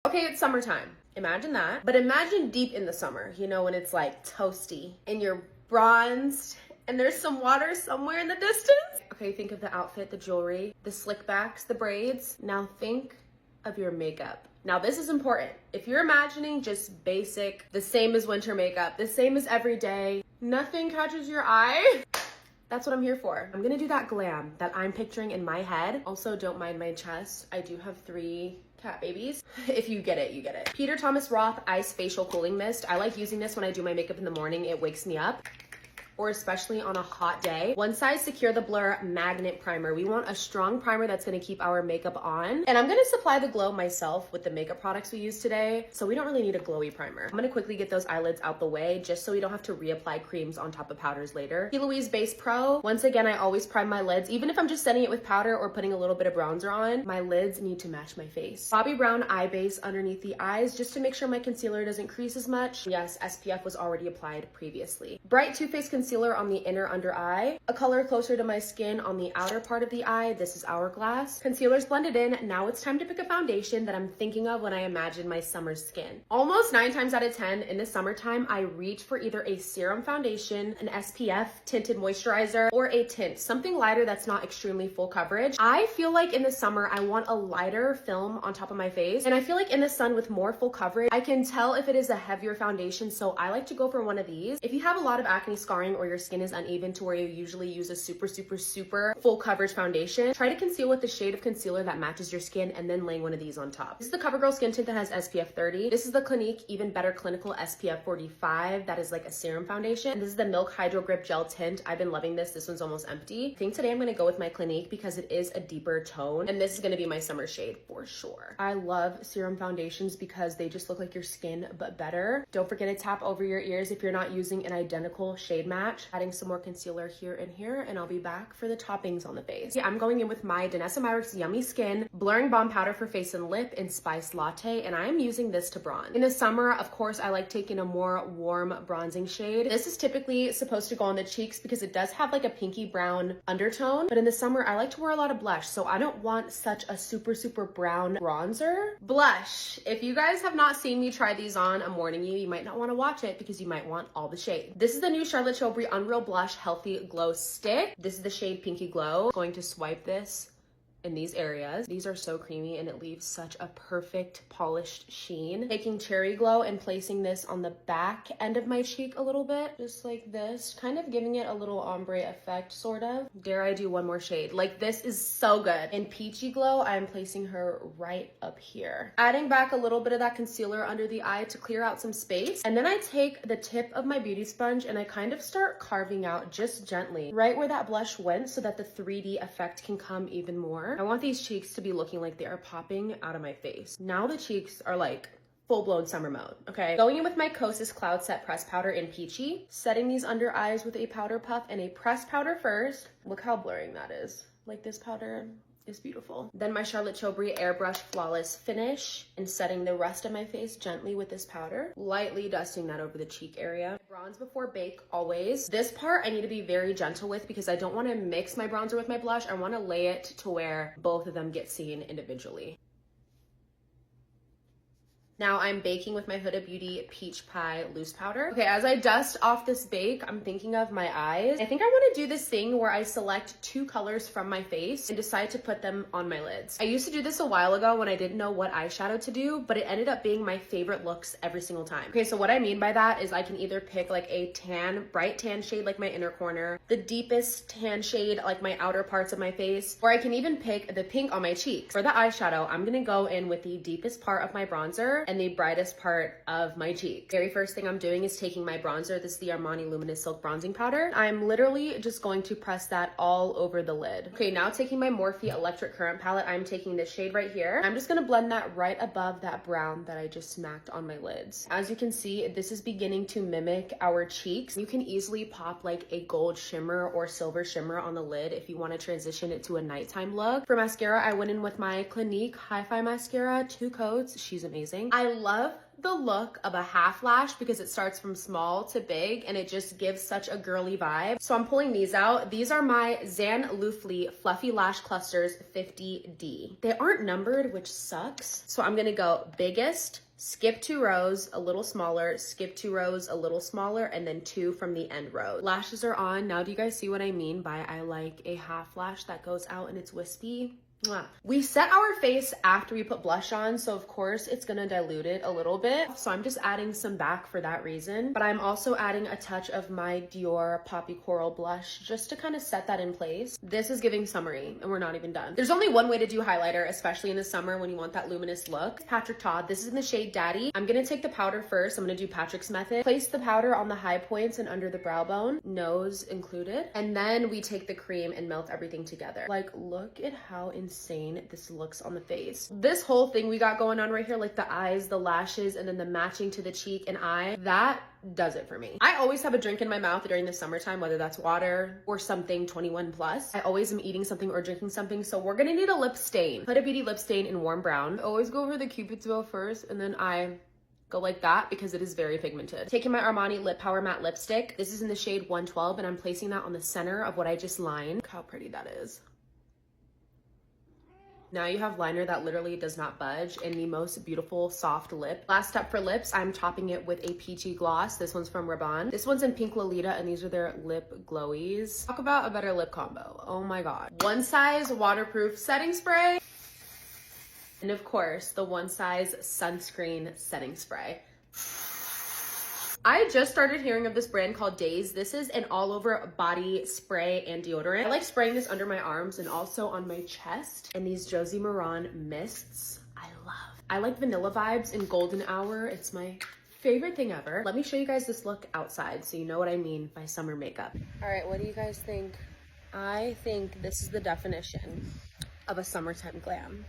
Okay, it's summertime. Imagine that. But imagine deep in the summer, you know, when it's like toasty and you're bronzed and there's some water somewhere in the distance. Okay, think of the outfit, the jewelry, the slick backs, the braids. Now think of your makeup. Now this is important. If you're imagining just basic, the same as winter makeup, the same as every day, nothing catches your eye, that's what I'm here for. I'm gonna do that glam that I'm picturing in my head. Also, don't mind my chest. I do have 3 cat babies. If you get it, you get it. Peter Thomas Roth Ice Facial Cooling Mist. I like using this when I do my makeup in the morning. It wakes me up, or especially on a hot day. One Size Secure the Blur Magnet Primer. We want a strong primer that's gonna keep our makeup on. And I'm gonna supply the glow myself with the makeup products we use today, so we don't really need a glowy primer. I'm gonna quickly get those eyelids out the way just so we don't have to reapply creams on top of powders later. Louise Base Pro. Once again, I always prime my lids. Even if I'm just setting it with powder or putting a little bit of bronzer on, my lids need to match my face. Bobbi Brown Eye Base underneath the eyes just to make sure my concealer doesn't crease as much. Yes, SPF was already applied previously. Bright Too Faced Concealer on the inner under eye, a color closer to my skin on the outer part of the eye. This is Hourglass. Concealer's blended in. Now it's time to pick a foundation that I'm thinking of when I imagine my summer skin. Almost 9 times out of 10 in the summertime, I reach for either a serum foundation, an SPF tinted moisturizer, or a tint, something lighter that's not extremely full coverage. I feel like in the summer, I want a lighter film on top of my face. And I feel like in the sun with more full coverage, I can tell if it is a heavier foundation. So I like to go for one of these. If you have a lot of acne scarring or your skin is uneven to where you usually use a super full coverage foundation, try to conceal with the shade of concealer that matches your skin and then laying one of these on top. This is the CoverGirl Skin Tint that has SPF 30. This is the Clinique Even Better Clinical SPF 45. That is like a serum foundation. And this is the Milk Hydro Grip Gel Tint. I've been loving this. This one's almost empty. I think today I'm gonna go with my Clinique because it is a deeper tone and this is gonna be my summer shade for sure. I love serum foundations because they just look like your skin but better. Don't forget to tap over your ears if you're not using an identical shade match. Adding some more concealer here and here, and I'll be back for the toppings on the face. Yeah, I'm going in with my Danessa Myricks Yummy Skin Blurring Balm Powder for Face and Lip in Spice Latte, and I'm using this to bronze. In the summer, of course, I like taking a more warm bronzing shade. This is typically supposed to go on the cheeks because it does have like a pinky brown undertone, but in the summer, I like to wear a lot of blush, so I don't want such a super brown bronzer. Blush. If you guys have not seen me try these on, I'm warning you, you might not want to watch it because you might want all the shade. This is the new Charlotte Tilbury Unreal Blush Healthy Glow Stick. This is the shade Pinky Glow. I'm going to swipe this in these areas. These are so creamy and it leaves such a perfect polished sheen. Taking Cherry Glow and placing this on the back end of my cheek a little bit, just like this, kind of giving it a little ombre effect, sort of. Dare I do one more shade? Like, this is so good. In Peachy Glow, I'm placing her right up here. Adding back a little bit of that concealer under the eye to clear out some space. And then I take the tip of my beauty sponge and I kind of start carving out just gently right where that blush went so that the 3D effect can come even more. I want these cheeks to be looking like they are popping out of my face. Now the cheeks are like full-blown summer mode, okay? Going in with my Kosas Cloud Set Press Powder in Peachy, setting these under eyes with a powder puff and a pressed powder first. Look how blurring that is. Like, this powder is beautiful. Then my Charlotte Tilbury Airbrush Flawless Finish and setting the rest of my face gently with this powder, lightly dusting that over the cheek area. Bronze before bake always. This part I need to be very gentle with because I don't want to mix my bronzer with my blush. I want to lay it to where both of them get seen individually. Now I'm baking with my Huda Beauty Peach Pie Loose Powder. Okay, as I dust off this bake, I'm thinking of my eyes. I think I want to do this thing where I select 2 colors from my face and decide to put them on my lids. I used to do this a while ago when I didn't know what eyeshadow to do, but it ended up being my favorite looks every single time. Okay, so what I mean by that is I can either pick like a tan, bright tan shade like my inner corner, the deepest tan shade like my outer parts of my face, or I can even pick the pink on my cheeks. For the eyeshadow, I'm gonna go in with the deepest part of my bronzer and the brightest part of my cheek. Very first thing I'm doing is taking my bronzer. This is the Armani Luminous Silk Bronzing Powder. I'm literally just going to press that all over the lid. Okay, now taking my Morphe Electric Current palette, I'm taking this shade right here. I'm just gonna blend that right above that brown that I just smacked on my lids. As you can see, this is beginning to mimic our cheeks. You can easily pop like a gold shimmer or silver shimmer on the lid if you want to transition it to a nighttime look. For mascara, I went in with my Clinique Hi-Fi mascara, 2 coats. She's amazing. I love the look of a half lash because it starts from small to big and it just gives such a girly vibe. So I'm pulling these out. These are my Zan Loofly Fluffy Lash Clusters 50D. They aren't numbered, which sucks. So I'm gonna go biggest, skip 2 rows, a little smaller, skip 2 rows, a little smaller, and then 2 from the end row. Lashes are on. Now do you guys see what I mean by I like a half lash that goes out and it's wispy? Mwah. We set our face after we put blush on, so of course it's gonna dilute it a little bit. So I'm just adding some back for that reason, but I'm also adding a touch of my Dior Poppy Coral blush just to kind of set that in place. This is giving summery and we're not even done. There's only one way to do highlighter, especially in the summer when you want that luminous look. Patrick Todd, this is in the shade Daddy. I'm gonna take the powder first. I'm gonna do Patrick's method. Place the powder on the high points and under the brow bone, nose included. And then we take the cream and melt everything together. Like, look at how insane this looks on the face. This whole thing we got going on right here, like the eyes, the lashes, and then the matching to the cheek and eye, that does it for me. I always have a drink in my mouth during the summertime, whether that's water or something 21 plus. I always am eating something or drinking something, so we're gonna need a lip stain. Huda Beauty lip stain in warm brown. I always go over the Cupid's bow first, and then I go like that because it is very pigmented. Taking my Armani Lip Power Matte Lipstick. This is in the shade 112, and I'm placing that on the center of what I just lined. Look how pretty that is. Now you have liner that literally does not budge and the most beautiful soft lip. Last step for lips, I'm topping it with a peachy gloss. This one's from Rabanne. This one's in Pink Lolita and these are their lip glowies. Talk about a better lip combo. Oh my God. One size waterproof setting spray. And of course, the one size sunscreen setting spray. I just started hearing of this brand called BASE. This is an all over body spray and deodorant. I like spraying this under my arms and also on my chest. And these Josie Maran mists, I love. I like vanilla vibes in golden hour. It's my favorite thing ever. Let me show you guys this look outside so you know what I mean by summer makeup. All right, what do you guys think? I think this is the definition of a summertime glam.